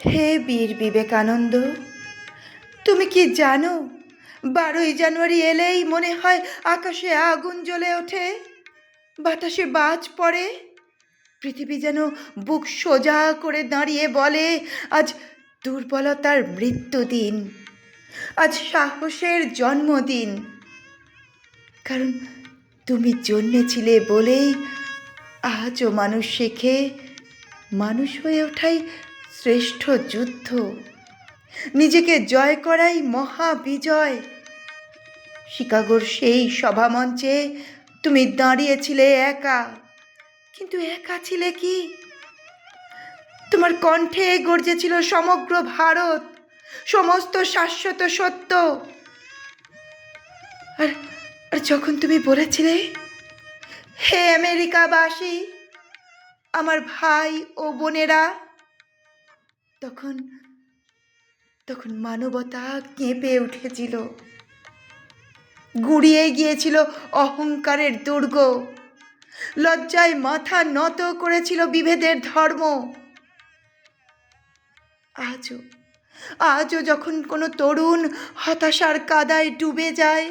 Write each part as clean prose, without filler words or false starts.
হে বীর বিবেকানন্দ, তুমি কি জানো 12ই জানুয়ারি এলেই মনে হয় আকাশে আগুন জ্বলে ওঠে, বাতাসে বাজ পড়ে, পৃথিবী যেন বুক সোজা করে দাঁড়িয়ে বলে আজ দুর্বলতার মৃত্যুদিন, আজ সাহসের জন্মদিন। কারণ তুমি জন্মেছিলে বলেই আজও মানুষ শেখে মানুষ হয়ে ওঠাই শ্রেষ্ঠ যুদ্ধ, নিজেকে জয় করাই মহাবিজয়। শিকাগোর সেই সভামঞ্চে তুমি দাঁড়িয়েছিলে একা, কিন্তু একা ছিলে কি? তোমার কণ্ঠে গর্জেছিল সমগ্র ভারত, সমস্ত শাশ্বত সত্য। আর আর যখন তুমি বলেছিলে, হে আমেরিকাবাসী, আমার ভাই ও বোনেরা, তখন তখন মানবতা কেঁপে উঠেছিল, গুঁড়িয়ে গিয়েছিল অহংকারের দুর্গ, লজ্জায় মাথা নত করেছিল বিভেদের ধর্ম। আজও যখন কোনো তরুণ হতাশার কাদায় ডুবে যায়,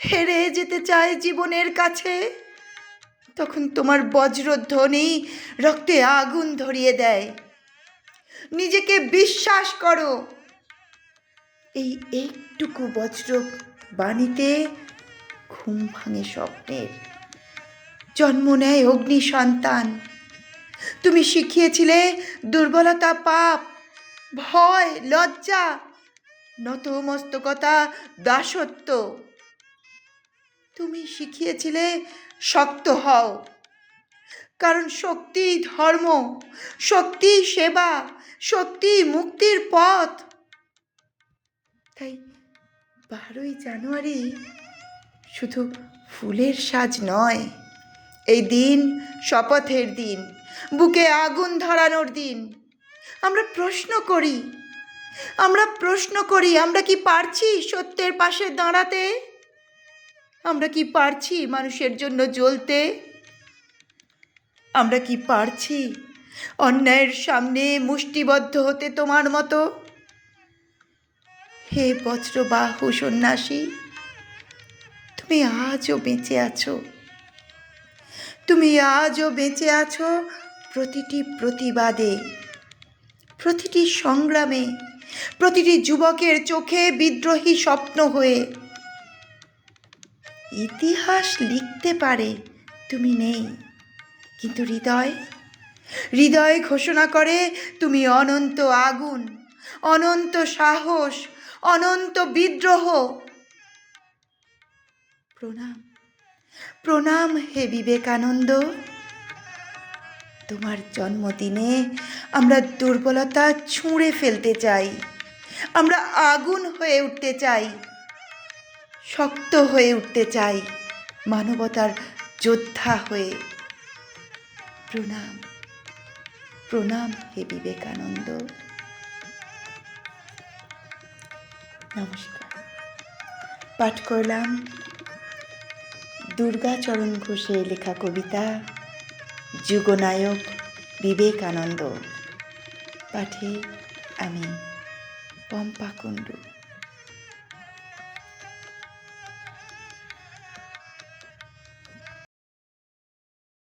হেরে যেতে চায় জীবনের কাছে, তখন তোমার বজ্রধ্বনি রক্তে আগুন ধরিয়ে দেয়। নিজেকে বিশ্বাস করো, এই একটুকু বজ্র বাণীতে ঘুম ভাঙে স্বপ্নের, জন্ম নেয় অগ্নি সন্তান। তুমি শিখিয়েছিলে দুর্বলতা পাপ, ভয় লজ্জা, নতমস্তকতা দাসত্ব। তুমি শিখিয়েছিলে শক্ত হও, কারণ শক্তি ধর্ম, শক্তি সেবা, শক্তি মুক্তির পথ। তাই 12ই জানুয়ারি শুধু ফুলের সাজ নয়, এই দিন শপথের দিন, বুকে আগুন ধরানোর দিন। আমরা প্রশ্ন করি, আমরা কি পারছি সত্যের পাশে দাঁড়াতে? আমরা কি পারছি মানুষের জন্য জ্বলতে? আমরা কি পারছি অন্যায়ের সামনে মুষ্টিবদ্ধ হতে তোমার মতো? হে বজ্রবাহু সন্ন্যাসী, তুমি আজও বেঁচে আছো, তুমি আজও বেঁচে আছো প্রতিটি প্রতিবাদে, প্রতিটি সংগ্রামে, প্রতিটি যুবকের চোখে বিদ্রোহী স্বপ্ন হয়ে। ইতিহাস লিখতে পারে তুমি নেই, কিন্তু হৃদয় ঘোষণা করে তুমি অনন্ত আগুন, অনন্ত সাহস, অনন্ত বিদ্রোহ। প্রণাম, প্রণাম হে বিবেকানন্দ। তোমার জন্মদিনে আমরা দুর্বলতা ছুঁড়ে ফেলতে চাই, আমরা আগুন হয়ে উঠতে চাই, শক্ত হয়ে উঠতে চাই, মানবতার যোদ্ধা হয়ে। প্রণাম, প্রণাম হে বিবেকানন্দ। নমস্কার। পাঠ করলাম দুর্গাচরণ ঘোষের লেখা কবিতা যুগনায়ক বিবেকানন্দ। পাঠে আমি পম্পা কুণ্ডু।